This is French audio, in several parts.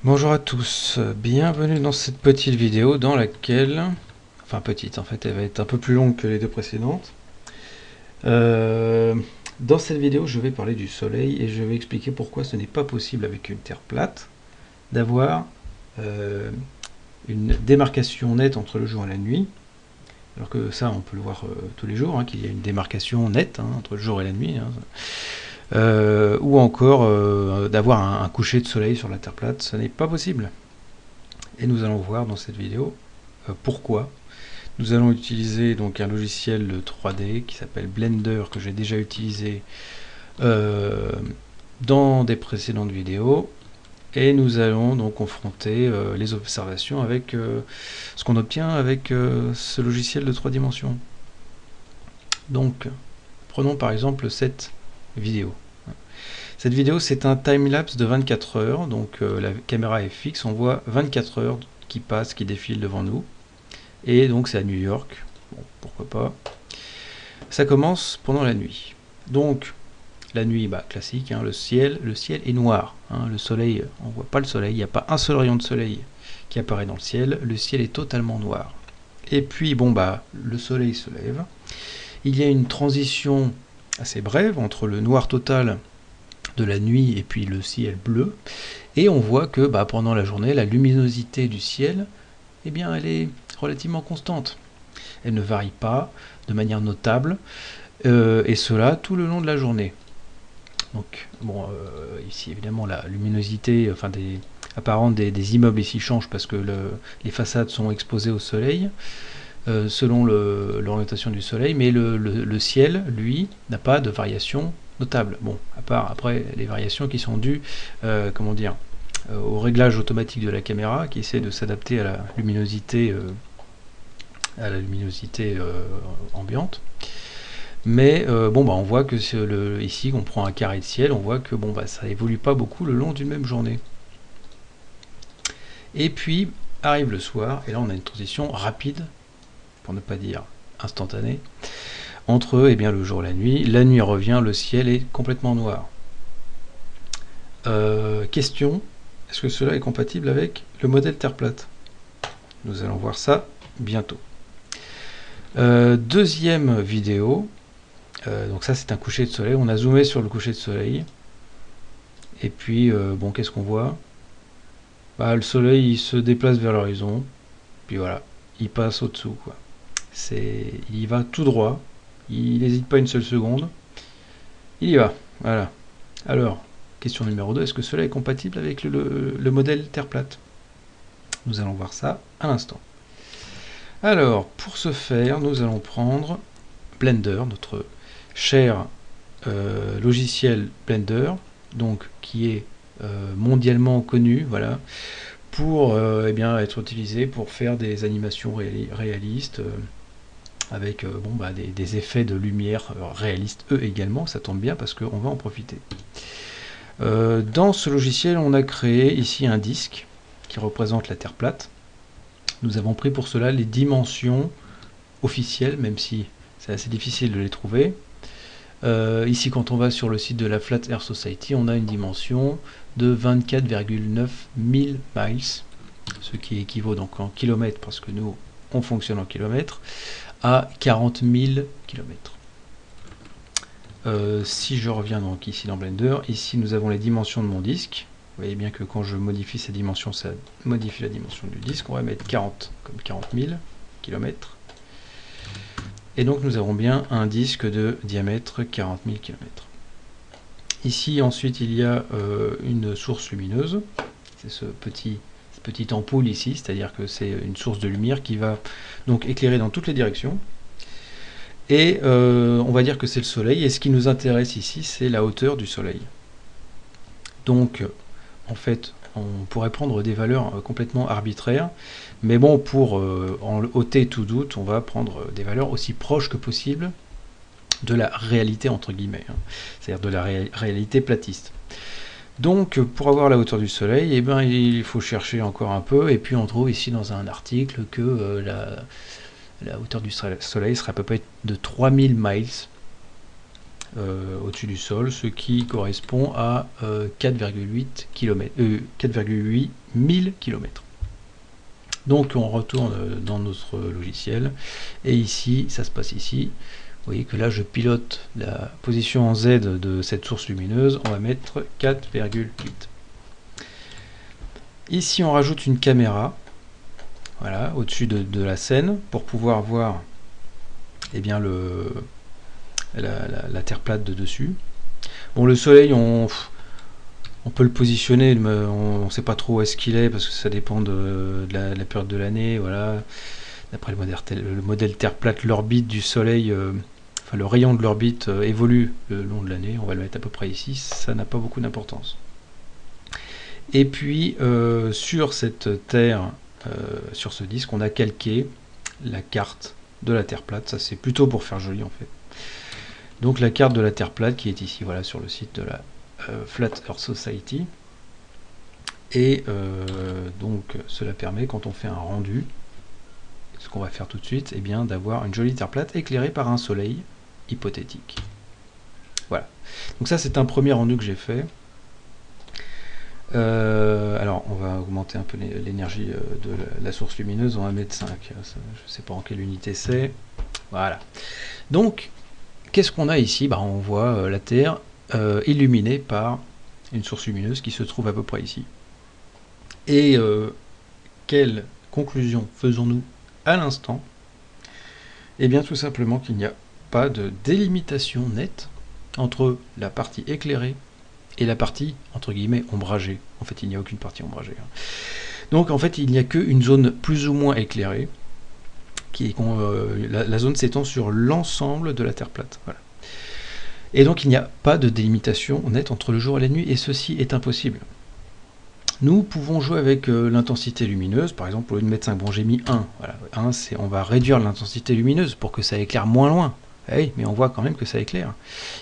Bonjour à tous, bienvenue dans cette petite vidéo dans laquelle, enfin petite en fait, elle va être un peu plus longue que les deux précédentes. Dans cette vidéo je vais parler du soleil et je vais expliquer pourquoi ce n'est pas possible avec une terre plate d'avoir une démarcation nette entre le jour et la nuit, alors que ça on peut le voir tous les jours, qu'il y a une démarcation nette entre le jour et la nuit. Ou encore d'avoir un coucher de soleil sur la terre plate, ce n'est pas possible. Et nous allons voir dans cette vidéo pourquoi. Nous allons utiliser donc un logiciel 3D qui s'appelle Blender, que j'ai déjà utilisé dans des précédentes vidéos, et nous allons donc confronter les observations avec ce qu'on obtient avec ce logiciel de 3 dimensions. Donc prenons par exemple cette vidéo. Cette vidéo, c'est un time-lapse de 24 heures, donc la caméra est fixe, on voit 24 heures qui passent, qui défilent devant nous, et donc c'est à New York, bon, pourquoi pas. Ça commence pendant la nuit. Donc la nuit, classique, le ciel est noir, le soleil, on voit pas le soleil, il n'y a pas un seul rayon de soleil qui apparaît dans le ciel est totalement noir. Et puis le soleil se lève, il y a une transition assez brève entre le noir total de la nuit et puis le ciel bleu, et on voit que pendant la journée la luminosité du ciel elle est relativement constante, elle ne varie pas de manière notable, et cela tout le long de la journée. Donc ici évidemment la luminosité apparente des immeubles ici change parce que les façades sont exposées au soleil selon l'orientation du soleil, mais le ciel lui n'a pas de variation notable. Bon, à part après les variations qui sont dues au réglage automatique de la caméra qui essaie de s'adapter à la luminosité ambiante. Mais on voit que ici on prend un carré de ciel, on voit que ça évolue pas beaucoup le long d'une même journée. Et puis arrive le soir, et là on a une transition rapide, pour ne pas dire instantanée, entre le jour et la nuit. La nuit revient, le ciel est complètement noir. Question, est-ce que cela est compatible avec le modèle Terre plate? Nous allons voir ça bientôt. Deuxième vidéo, donc ça c'est un coucher de soleil, on a zoomé sur le coucher de soleil, et puis qu'est-ce qu'on voit? Le soleil il se déplace vers l'horizon, puis voilà, il passe au-dessous, quoi. Il y va tout droit, il n'hésite pas une seule seconde, il y va, voilà. Alors, question numéro 2, est-ce que cela est compatible avec le modèle Terre plate? Nous allons voir ça à l'instant. Alors, pour ce faire, nous allons prendre Blender, notre cher logiciel Blender, donc qui est mondialement connu, voilà, pour être utilisé pour faire des animations réalistes, avec des effets de lumière réalistes eux également. Ça tombe bien parce qu'on va en profiter. Dans ce logiciel, on a créé ici un disque qui représente la Terre plate. Nous avons pris pour cela les dimensions officielles, même si c'est assez difficile de les trouver. Ici, quand on va sur le site de la Flat Earth Society, on a une dimension de 24,9 000 miles, ce qui équivaut donc en kilomètres, parce que nous on fonctionne en kilomètres, à 40 000 km. Si je reviens donc ici dans Blender, ici nous avons les dimensions de mon disque. Vous voyez bien que quand je modifie ces dimensions, ça modifie la dimension du disque. On va mettre 40 comme 40 000 km. Et donc nous avons bien un disque de diamètre 40 000 km. Ici ensuite il y a une source lumineuse. C'est cette petite ampoule ici, c'est-à-dire que c'est une source de lumière qui va donc éclairer dans toutes les directions. Et on va dire que c'est le soleil, et ce qui nous intéresse ici, c'est la hauteur du soleil. Donc, en fait, on pourrait prendre des valeurs complètement arbitraires, mais bon, pour en ôter tout doute, on va prendre des valeurs aussi proches que possible de la réalité, entre guillemets, c'est-à-dire de la réalité platiste. Donc, pour avoir la hauteur du soleil, il faut chercher encore un peu, et puis on trouve ici dans un article que la hauteur du soleil serait à peu près de 3000 miles. au-dessus du sol, ce qui correspond à 4,8 km, 4,8 1000 km. Donc on retourne dans notre logiciel, et ici, ça se passe ici. Vous voyez que là, je pilote la position en Z de cette source lumineuse. On va mettre 4,8. Ici, on rajoute une caméra, voilà, au-dessus de la scène, pour pouvoir voir, eh bien, la terre plate de dessus. Bon, le soleil, on peut le positionner, mais on ne sait pas trop où est-ce qu'il est, parce que ça dépend de la période de l'année. Voilà. D'après le modèle terre plate, l'orbite du soleil, enfin le rayon de l'orbite évolue le long de l'année. On va le mettre à peu près ici, ça n'a pas beaucoup d'importance. Et puis sur cette terre, sur ce disque, on a calqué la carte de la terre plate. Ça, c'est plutôt pour faire joli en fait. Donc la carte de la terre plate qui est ici, voilà, sur le site de la Flat Earth Society. Et donc cela permet, quand on fait un rendu, ce qu'on va faire tout de suite, eh bien d'avoir une jolie terre plate éclairée par un soleil hypothétique. Voilà. Donc ça, c'est un premier rendu que j'ai fait. Alors on va augmenter un peu l'énergie de la source lumineuse. On va mettre 5. Je ne sais pas en quelle unité c'est. Voilà. Donc qu'est-ce qu'on a ici? Bah, on voit la Terre illuminée par une source lumineuse qui se trouve à peu près ici. Et quelle conclusion faisons-nous à l'instant? Eh bien tout simplement qu'il n'y a pas de délimitation nette entre la partie éclairée et la partie, entre guillemets, ombragée. En fait, il n'y a aucune partie ombragée. Donc, en fait, il n'y a qu'une zone plus ou moins éclairée. La zone s'étend sur l'ensemble de la Terre plate. Voilà. Et donc, il n'y a pas de délimitation nette entre le jour et la nuit, et ceci est impossible. Nous pouvons jouer avec l'intensité lumineuse. Par exemple, au lieu de mettre 5, bon, j'ai mis 1. Voilà. 1, on va réduire l'intensité lumineuse pour que ça éclaire moins loin. Oui, mais on voit quand même que ça éclaire.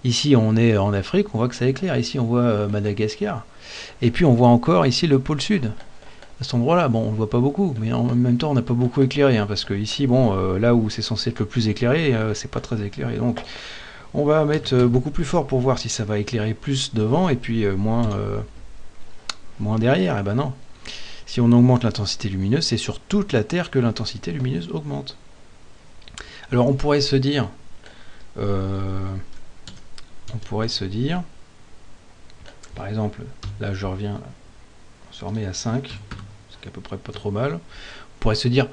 Ici, on est en Afrique, on voit que ça éclaire. Ici, on voit Madagascar. Et puis, on voit encore ici le pôle sud. À cet endroit-là, bon, on ne le voit pas beaucoup, mais en même temps, on n'a pas beaucoup éclairé, hein, parce que ici, bon, là où c'est censé être le plus éclairé, c'est pas très éclairé. Donc, on va mettre beaucoup plus fort pour voir si ça va éclairer plus devant et puis moins derrière. Eh ben non. Si on augmente l'intensité lumineuse, c'est sur toute la Terre que l'intensité lumineuse augmente. Alors, on pourrait se dire, par exemple, là je reviens, on se remet à 5, c'est à peu près pas trop mal. On pourrait se dire,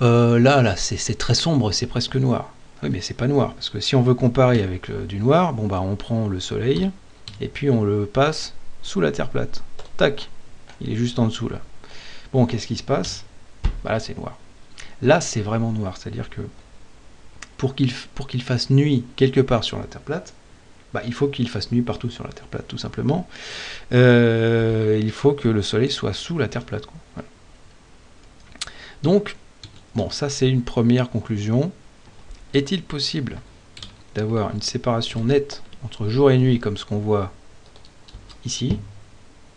là c'est très sombre, c'est presque noir. Oui, mais c'est pas noir, parce que si on veut comparer avec du noir, bon bah on prend le soleil, et puis on le passe sous la Terre plate. Tac, il est juste en dessous là. Bon, qu'est-ce qui se passe? Bah là c'est noir. Là c'est vraiment noir, c'est-à-dire que pour qu'il fasse nuit quelque part sur la Terre plate, bah, il faut qu'il fasse nuit partout sur la Terre plate, tout simplement. Il faut que le soleil soit sous la Terre plate, quoi. Voilà. Donc, bon, ça c'est une première conclusion. Est-il possible d'avoir une séparation nette entre jour et nuit, comme ce qu'on voit ici,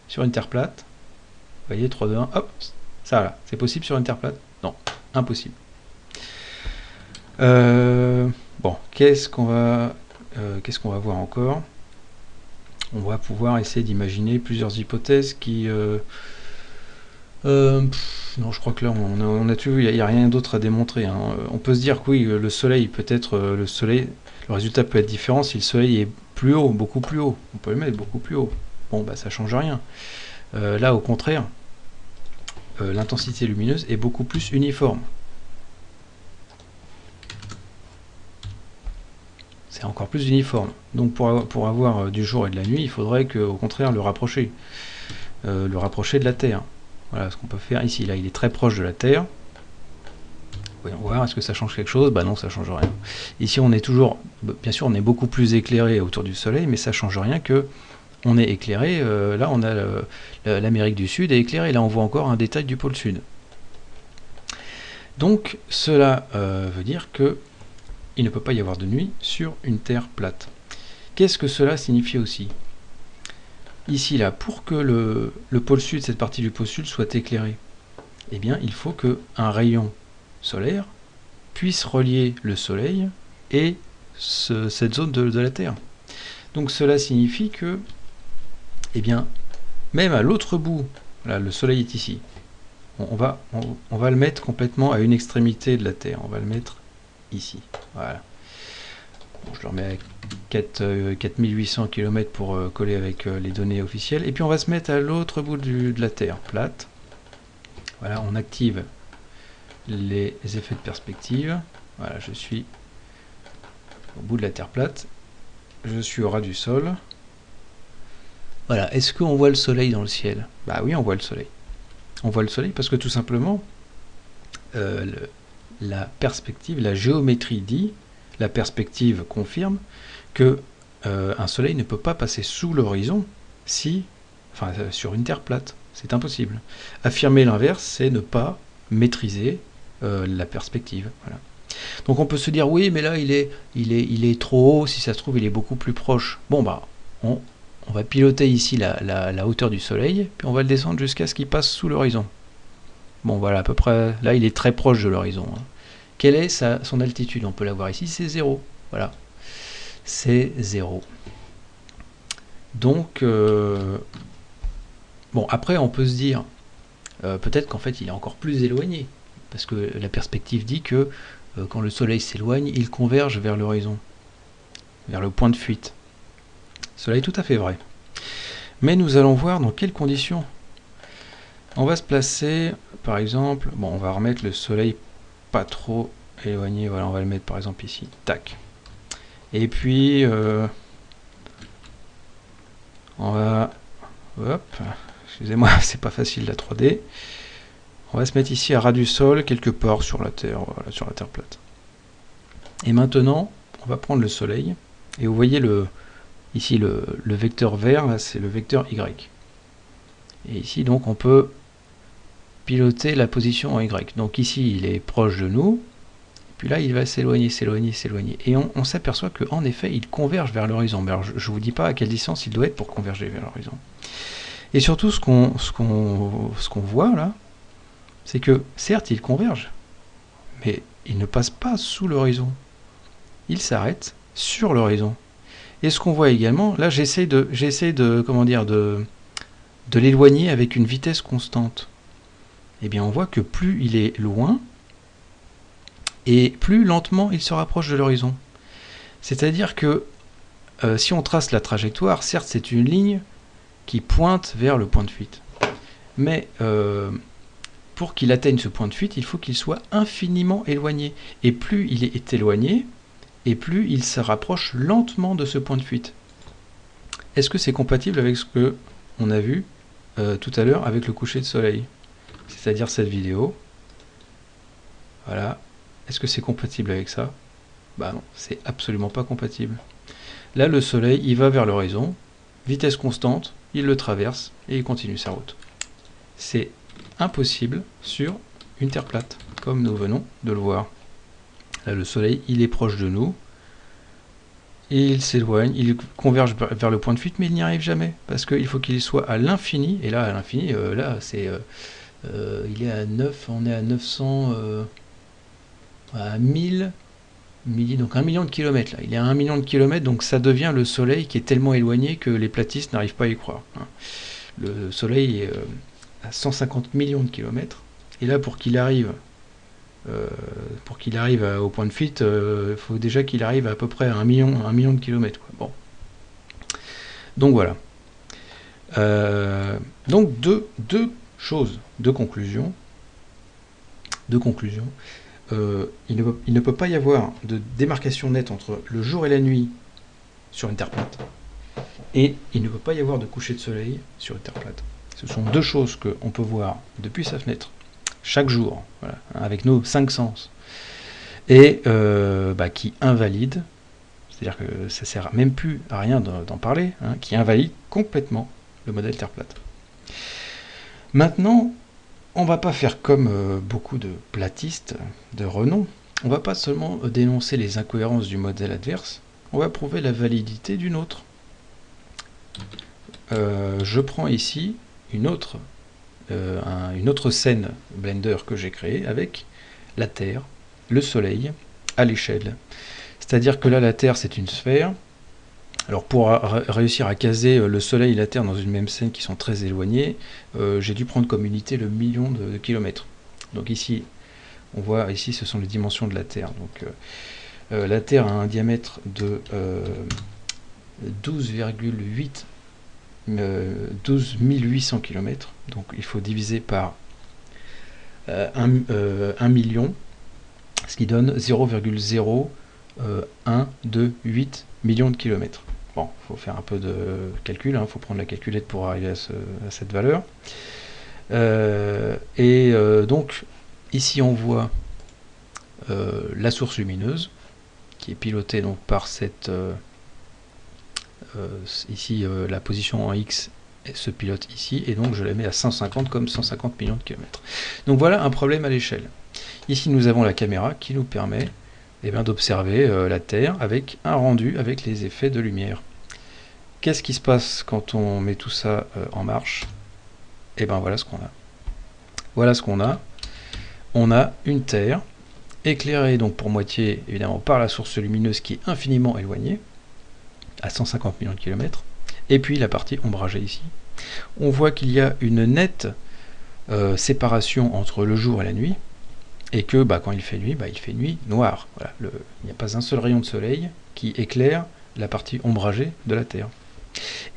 sur une Terre plate? Vous voyez, 3, 2, 1, hop, ça là, c'est possible sur une Terre plate? Non, impossible. Bon, qu'est-ce qu'on va voir encore? On va pouvoir essayer d'imaginer plusieurs hypothèses qui... non, je crois que là, on a tout vu, il n'y a rien d'autre à démontrer, hein. On peut se dire que oui, le soleil, peut-être, le résultat peut être différent si le soleil est plus haut, beaucoup plus haut. On peut le mettre beaucoup plus haut. Bon, bah ça change rien. Là, au contraire, l'intensité lumineuse est beaucoup plus uniforme. C'est encore plus uniforme. Donc pour avoir du jour et de la nuit, il faudrait au contraire le rapprocher de la Terre. Voilà ce qu'on peut faire ici. Là, il est très proche de la Terre. Voyons voir, est-ce que ça change quelque chose? Bah non, ça change rien. Ici, on est toujours, bien sûr, on est beaucoup plus éclairé autour du Soleil, mais ça change rien que on est éclairé. Là, on a l'Amérique du Sud est éclairée. Là, on voit encore un détail du pôle Sud. Donc, cela veut dire que il ne peut pas y avoir de nuit sur une Terre plate. Qu'est-ce que cela signifie aussi? Ici, là, pour que le pôle sud, cette partie du pôle sud, soit éclairée, eh bien, il faut qu'un rayon solaire puisse relier le Soleil et cette zone de la Terre. Donc cela signifie que, eh bien, même à l'autre bout, là, le soleil est ici, on va le mettre complètement à une extrémité de la Terre, on va le mettre ici, voilà. Bon, je le remets à 4800 km pour coller avec les données officielles, et puis on va se mettre à l'autre bout de la Terre, plate. Voilà, on active les effets de perspective, voilà, je suis au bout de la Terre plate, je suis au ras du sol. Voilà, est-ce qu'on voit le soleil dans le ciel? Bah oui, on voit le soleil. On voit le soleil parce que tout simplement, la perspective, la géométrie dit, la perspective confirme que un soleil ne peut pas passer sous l'horizon sur une Terre plate. C'est impossible. Affirmer l'inverse, c'est ne pas maîtriser la perspective. Voilà. Donc on peut se dire, oui, mais là, il est trop haut, si ça se trouve, il est beaucoup plus proche. Bon, bah, on va piloter ici la hauteur du soleil, puis on va le descendre jusqu'à ce qu'il passe sous l'horizon. Bon, voilà, à peu près, là, il est très proche de l'horizon. Hein. Quelle est son altitude? On peut la voir ici, c'est 0. Voilà, c'est 0. Donc, bon, après, on peut se dire, peut-être qu'en fait, il est encore plus éloigné, parce que la perspective dit que quand le soleil s'éloigne, il converge vers l'horizon, vers le point de fuite. Cela est tout à fait vrai. Mais nous allons voir dans quelles conditions. On va se placer, par exemple, bon, on va remettre le soleil pas trop éloigné, voilà, on va le mettre par exemple ici, tac. Et puis, on va, hop, excusez-moi, c'est pas facile la 3D. On va se mettre ici à ras du sol, quelque part sur la Terre, voilà, sur la Terre plate. Et maintenant, on va prendre le soleil, et vous voyez ici le vecteur vert, là c'est le vecteur Y. Et ici donc on peut piloter la position en Y. Donc ici il est proche de nous, puis là il va s'éloigner, s'éloigner, s'éloigner. Et on s'aperçoit qu'en effet il converge vers l'horizon. Alors je ne vous dis pas à quelle distance il doit être pour converger vers l'horizon. Et surtout ce qu'on voit là, c'est que certes il converge, mais il ne passe pas sous l'horizon. Il s'arrête sur l'horizon. Et ce qu'on voit également, là j'essaie de l'éloigner avec une vitesse constante. Eh bien on voit que plus il est loin, et plus lentement il se rapproche de l'horizon. C'est-à-dire que si on trace la trajectoire, certes c'est une ligne qui pointe vers le point de fuite. Mais pour qu'il atteigne ce point de fuite, il faut qu'il soit infiniment éloigné. Et plus il est éloigné, et plus il se rapproche lentement de ce point de fuite. Est-ce que c'est compatible avec ce que on a vu tout à l'heure avec le coucher de soleil? C'est-à-dire cette vidéo. Voilà. Est-ce que c'est compatible avec ça? Bah non, c'est absolument pas compatible. Là, le soleil, il va vers l'horizon, vitesse constante, il le traverse et il continue sa route. C'est impossible sur une Terre plate, comme nous venons de le voir. Là, le soleil, il est proche de nous, et il s'éloigne, il converge vers le point de fuite, mais il n'y arrive jamais, parce qu'il faut qu'il soit à l'infini, et là, à l'infini, là, c'est... il est à 9, on est à 900... à 1000, donc 1 million de kilomètres, là. Il est à 1 million de kilomètres, donc ça devient le soleil qui est tellement éloigné que les platistes n'arrivent pas à y croire. Le soleil est à 150 millions de kilomètres, et là, pour qu'il arrive au point de fuite, il faut déjà qu'il arrive à peu près à 1 million de kilomètres. Bon. Donc voilà. Donc deux choses, deux conclusions. Il ne peut pas y avoir de démarcation nette entre le jour et la nuit sur une Terre plate, et il ne peut pas y avoir de coucher de soleil sur une Terre plate. Ce sont deux choses qu'on peut voir depuis sa fenêtre chaque jour, voilà, avec nos 5 sens, et qui invalide, c'est-à-dire que ça sert même plus à rien d'en parler, qui invalide complètement le modèle Terre plate. Maintenant, on va pas faire comme beaucoup de platistes de renom, on va pas seulement dénoncer les incohérences du modèle adverse, on va prouver la validité d'une autre. Je prends ici une autre scène Blender que j'ai créée avec la Terre, le Soleil, à l'échelle. C'est-à-dire que là, la Terre, c'est une sphère, Alors pour réussir à caser le Soleil et la Terre dans une même scène qui sont très éloignées, j'ai dû prendre comme unité le million de kilomètres. Donc ici, on voit ici ce sont les dimensions de la Terre. Donc la Terre a un diamètre de 12,8 12 800 km. Donc il faut diviser par 1 million, ce qui donne 0,0128 millions de kilomètres. Bon, il faut faire un peu de calcul, il faut prendre la calculette pour arriver à cette valeur. Donc, ici on voit la source lumineuse, qui est pilotée donc, par cette... ici, la position en X se pilote ici, et donc je la mets à 150 comme 150 millions de kilomètres. Donc voilà un problème à l'échelle. Ici nous avons la caméra qui nous permet d'observer la Terre avec un rendu avec les effets de lumière. Qu'est-ce qui se passe quand on met tout ça en marche? Et bien voilà ce qu'on a. Voilà ce qu'on a. On a une Terre éclairée donc pour moitié évidemment par la source lumineuse qui est infiniment éloignée, à 150 millions de kilomètres, et puis la partie ombragée ici. On voit qu'il y a une nette séparation entre le jour et la nuit, et que quand il fait nuit noire. Voilà, il n'y a pas un seul rayon de soleil qui éclaire la partie ombragée de la Terre.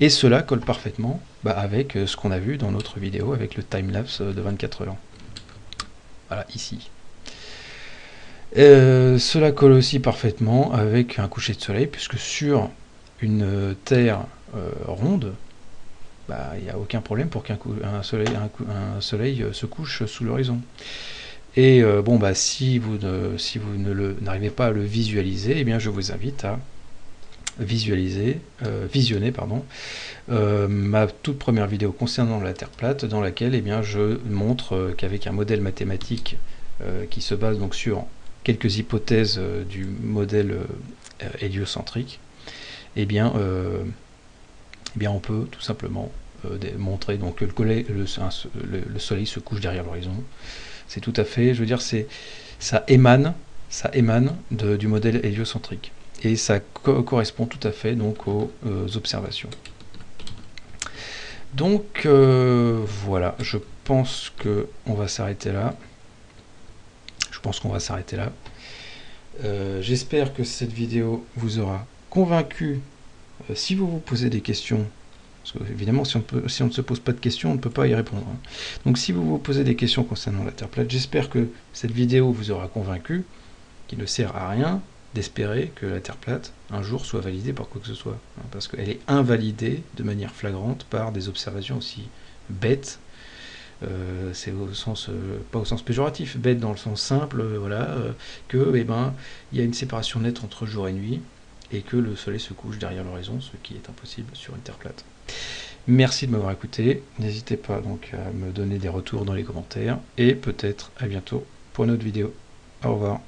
Et cela colle parfaitement avec ce qu'on a vu dans notre vidéo avec le time-lapse de 24 heures. Voilà, ici. Cela colle aussi parfaitement avec un coucher de soleil, puisque sur une Terre ronde, il n'y a aucun problème pour qu'un soleil se couche sous l'horizon. Et si vous n'arrivez pas à le visualiser, je vous invite à visionner ma toute première vidéo concernant la Terre plate, dans laquelle je montre qu'avec un modèle mathématique qui se base donc sur quelques hypothèses du modèle héliocentrique, on peut tout simplement montrer donc, que le soleil se couche derrière l'horizon. C'est tout à fait, ça émane du modèle héliocentrique. Et ça correspond tout à fait donc aux observations. Donc voilà, je pense qu'on va s'arrêter là. J'espère que cette vidéo vous aura convaincu. Si vous vous posez des questions, parce que évidemment si on ne se pose pas de questions, on ne peut pas y répondre. Donc si vous vous posez des questions concernant la Terre plate, j'espère que cette vidéo vous aura convaincu qu'il ne sert à rien d'espérer que la Terre plate un jour soit validée par quoi que ce soit, parce qu'elle est invalidée de manière flagrante par des observations aussi bêtes. C'est au sens pas au sens péjoratif, bête dans le sens simple, que il y a une séparation nette entre jour et nuit, et que le soleil se couche derrière l'horizon, ce qui est impossible sur une Terre plate. Merci de m'avoir écouté, n'hésitez pas donc à me donner des retours dans les commentaires, et peut-être à bientôt pour une autre vidéo. Au revoir.